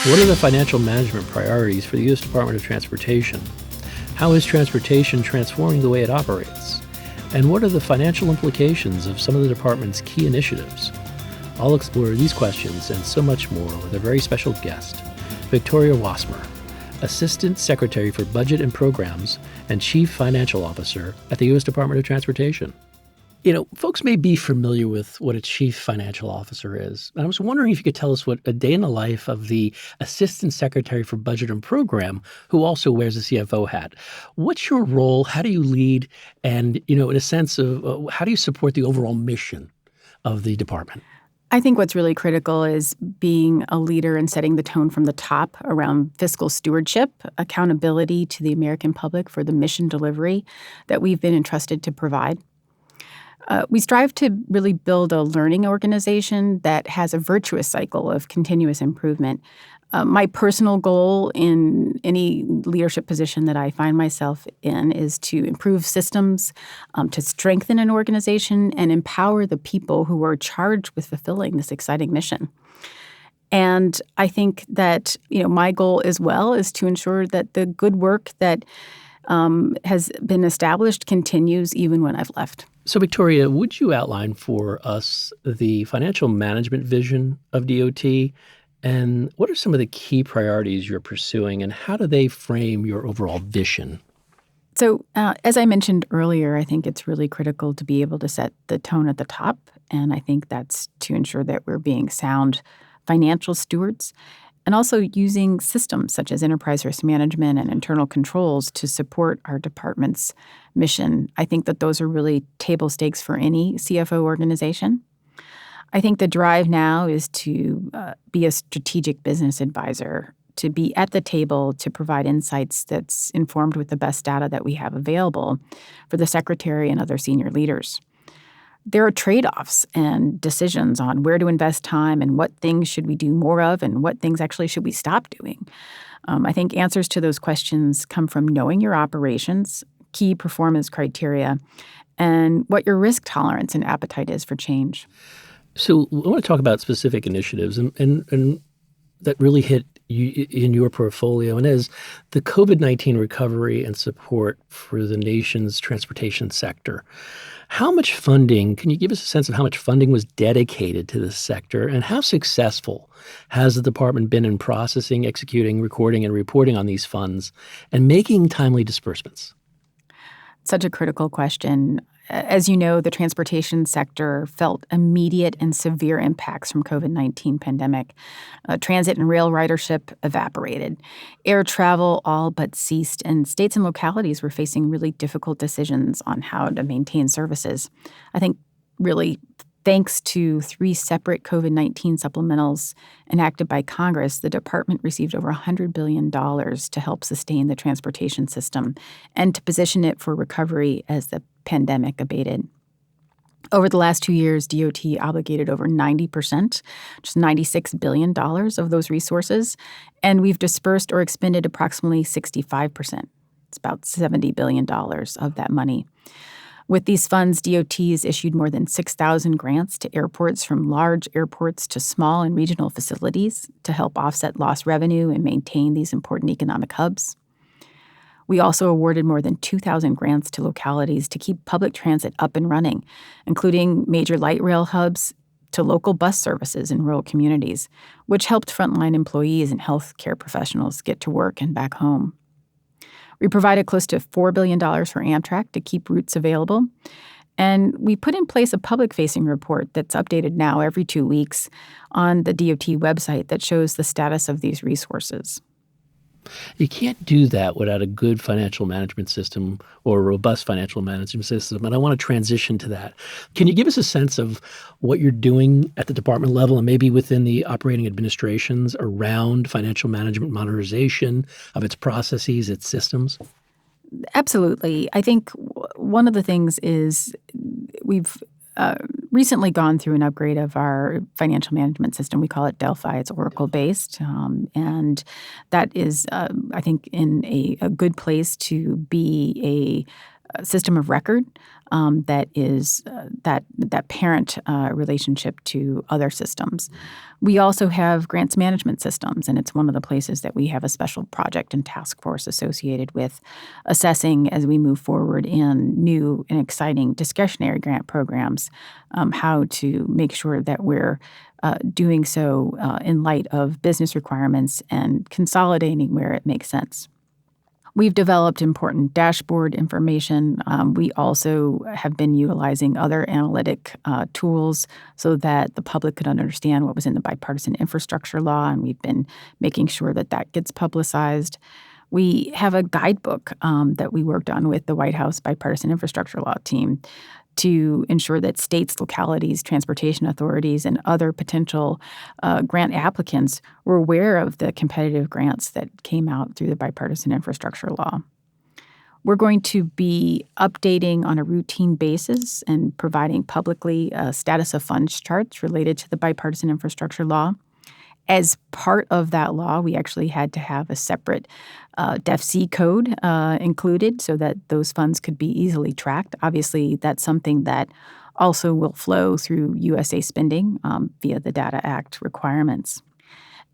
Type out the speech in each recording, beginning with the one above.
What are the financial management priorities for the U.S. Department of Transportation? How is transportation transforming the way it operates? And what are the financial implications of some of the department's key initiatives? I'll explore these questions and so much more with a very special guest, Victoria Wassmer, Assistant Secretary for Budget and Programs and Chief Financial Officer at the U.S. Department of Transportation. You know, folks may be familiar with what a chief financial officer is. And I was wondering if you could tell us what a day in the life of the Assistant Secretary for Budget and Program, who also wears a CFO hat. What's your role? How do you lead? And, in a sense of how do you support the overall mission of the department? I think what's really critical is being a leader and setting the tone from the top around fiscal stewardship, accountability to the American public for the mission delivery that we've been entrusted to provide. We strive to really build a learning organization that has a virtuous cycle of continuous improvement. My personal goal in any leadership position that I find myself in is to improve systems, to strengthen an organization, and empower the people who are charged with fulfilling this exciting mission. And I think that, my goal as well is to ensure that the good work that has been established continues even when I've left. So, Victoria, would you outline for us the financial management vision of DOT? And what are some of the key priorities you're pursuing, and how do they frame your overall vision? So, as I mentioned earlier, I think it's really critical to be able to set the tone at the top. And I think that's to ensure that we're being sound financial stewards and also using systems such as enterprise risk management and internal controls to support our department's mission. I think that those are really table stakes for any CFO organization. I think the drive now is to be a strategic business advisor, to be at the table to provide insights that's informed with the best data that we have available for the secretary and other senior leaders. There are trade-offs and decisions on where to invest time and what things should we do more of and what things actually should we stop doing. I think answers to those questions come from knowing your operations, key performance criteria, and what your risk tolerance and appetite is for change. So I want to talk about specific initiatives and that really hit you in your portfolio, and as the COVID-19 recovery and support for the nation's transportation sector. How much funding, can you give us a sense of how much funding was dedicated to this sector, and how successful has the department been in processing, executing, recording, and reporting on these funds and making timely disbursements? Such a critical question. As you know, the transportation sector felt immediate and severe impacts from COVID-19 pandemic. Transit and rail ridership evaporated. Air travel all but ceased, and states and localities were facing really difficult decisions on how to maintain services. I think really thanks to 3 separate COVID-19 supplementals enacted by Congress, the department received over $100 billion to help sustain the transportation system and to position it for recovery as the pandemic abated. Over the last 2 years, DOT obligated over 90%, just $96 billion of those resources, and we've dispersed or expended approximately 65%. It's about $70 billion of that money. With these funds, DOT has issued more than 6,000 grants to airports, from large airports to small and regional facilities, to help offset lost revenue and maintain these important economic hubs. We also awarded more than 2,000 grants to localities to keep public transit up and running, including major light rail hubs to local bus services in rural communities, which helped frontline employees and healthcare professionals get to work and back home. We provided close to $4 billion for Amtrak to keep routes available. And we put in place a public-facing report that's updated now every 2 weeks on the DOT website that shows the status of these resources. You can't do that without a good financial management system or a robust financial management system, and I want to transition to that. Can you give us a sense of what you're doing at the department level and maybe within the operating administrations around financial management modernization of its processes, its systems? Absolutely. I think one of the things is we've recently gone through an upgrade of our financial management system. We call it Delphi. It's Oracle-based, and that is, I think, in a good place to be a system of record that is that parent relationship to other systems. We also have grants management systems, and it's one of the places that we have a special project and task force associated with assessing as we move forward in new and exciting discretionary grant programs, how to make sure that we're doing so in light of business requirements and consolidating where it makes sense. We've developed important dashboard information. We also have been utilizing other analytic tools so that the public could understand what was in the bipartisan infrastructure law, and we've been making sure that that gets publicized. We have a guidebook that we worked on with the White House bipartisan infrastructure law team to ensure that states, localities, transportation authorities, and other potential grant applicants were aware of the competitive grants that came out through the bipartisan infrastructure law. We're going to be updating on a routine basis and providing publicly status of funds charts related to the bipartisan infrastructure law. As part of that law, we actually had to have a separate DEF-C code included so that those funds could be easily tracked. Obviously, that's something that also will flow through USA spending via the Data Act requirements.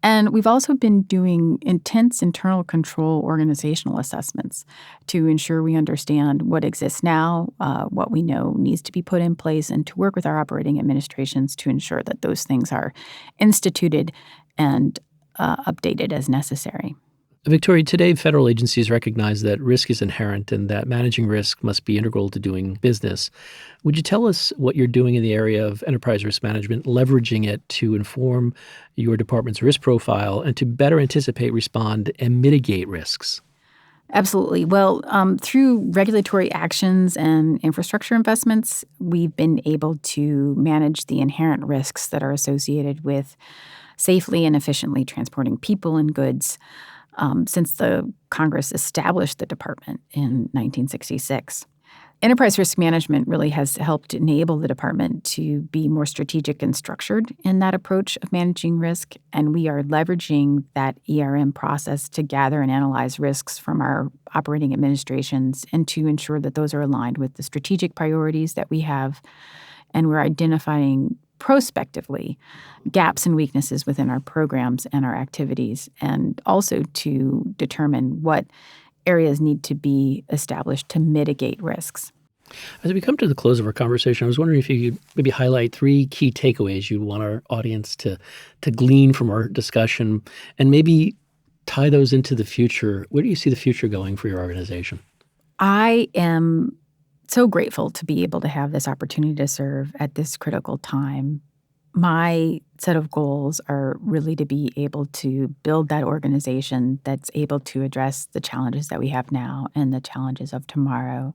And we've also been doing intense internal control organizational assessments to ensure we understand what exists now, what we know needs to be put in place, and to work with our operating administrations to ensure that those things are instituted and updated as necessary. Victoria, today federal agencies recognize that risk is inherent and that managing risk must be integral to doing business. Would you tell us what you're doing in the area of enterprise risk management, leveraging it to inform your department's risk profile and to better anticipate, respond, and mitigate risks? Absolutely. Well, through regulatory actions and infrastructure investments, we've been able to manage the inherent risks that are associated with safely and efficiently transporting people and goods since the Congress established the department in 1966. Enterprise risk management really has helped enable the department to be more strategic and structured in that approach of managing risk, and we are leveraging that ERM process to gather and analyze risks from our operating administrations and to ensure that those are aligned with the strategic priorities that we have, and we're identifying prospectively gaps and weaknesses within our programs and our activities, and also to determine what areas need to be established to mitigate risks. As we come to the close of our conversation, I was wondering if you could maybe highlight 3 key takeaways you'd want our audience to glean from our discussion and maybe tie those into the future. Where do you see the future going for your organization? I am so grateful to be able to have this opportunity to serve at this critical time. My set of goals are really to be able to build that organization that's able to address the challenges that we have now and the challenges of tomorrow.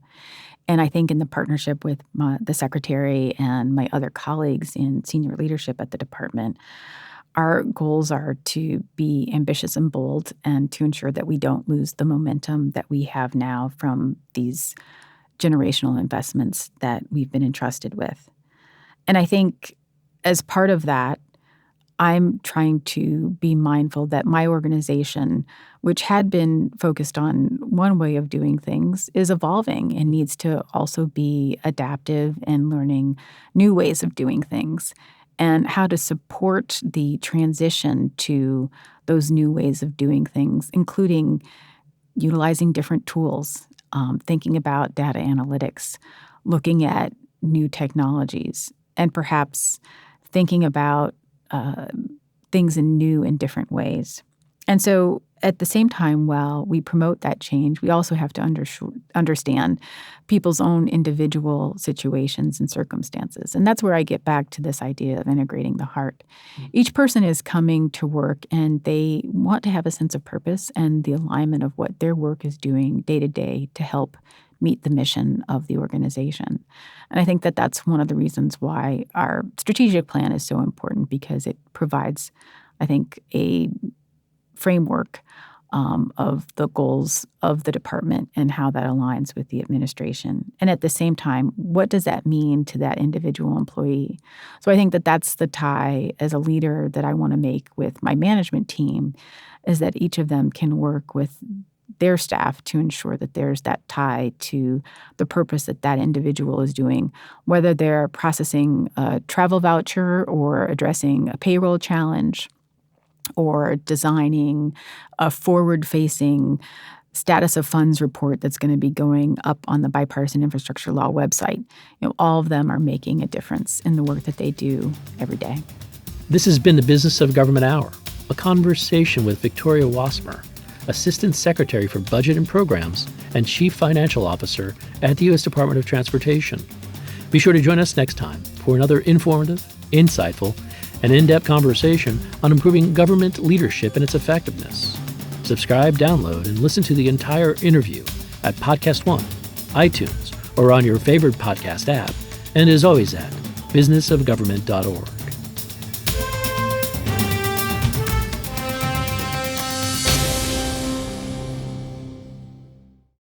And I think in the partnership with the secretary and my other colleagues in senior leadership at the department, our goals are to be ambitious and bold and to ensure that we don't lose the momentum that we have now from these generational investments that we've been entrusted with. And I think as part of that, I'm trying to be mindful that my organization, which had been focused on one way of doing things, is evolving and needs to also be adaptive and learning new ways of doing things and how to support the transition to those new ways of doing things, including utilizing different tools, thinking about data analytics, looking at new technologies, and perhaps thinking about things in new and different ways. And so at the same time, while we promote that change, we also have to understand people's own individual situations and circumstances. And that's where I get back to this idea of integrating the heart. Each person is coming to work and they want to have a sense of purpose and the alignment of what their work is doing day to day to help meet the mission of the organization. And I think that that's one of the reasons why our strategic plan is so important, because it provides, I think, a framework of the goals of the department and how that aligns with the administration. And at the same time, what does that mean to that individual employee? So I think that that's the tie as a leader that I want to make with my management team, is that each of them can work with their staff to ensure that there's that tie to the purpose that that individual is doing, whether they're processing a travel voucher or addressing a payroll challenge or designing a forward-facing status of funds report that's going to be going up on the Bipartisan Infrastructure Law website. All of them are making a difference in the work that they do every day. This has been the Business of Government Hour, a conversation with Victoria Wassmer, Assistant Secretary for Budget and Programs and Chief Financial Officer at the U.S. Department of Transportation. Be sure to join us next time for another informative, insightful, and in-depth conversation on improving government leadership and its effectiveness. Subscribe, download, and listen to the entire interview at Podcast One, iTunes, or on your favorite podcast app, and as always at businessofgovernment.org.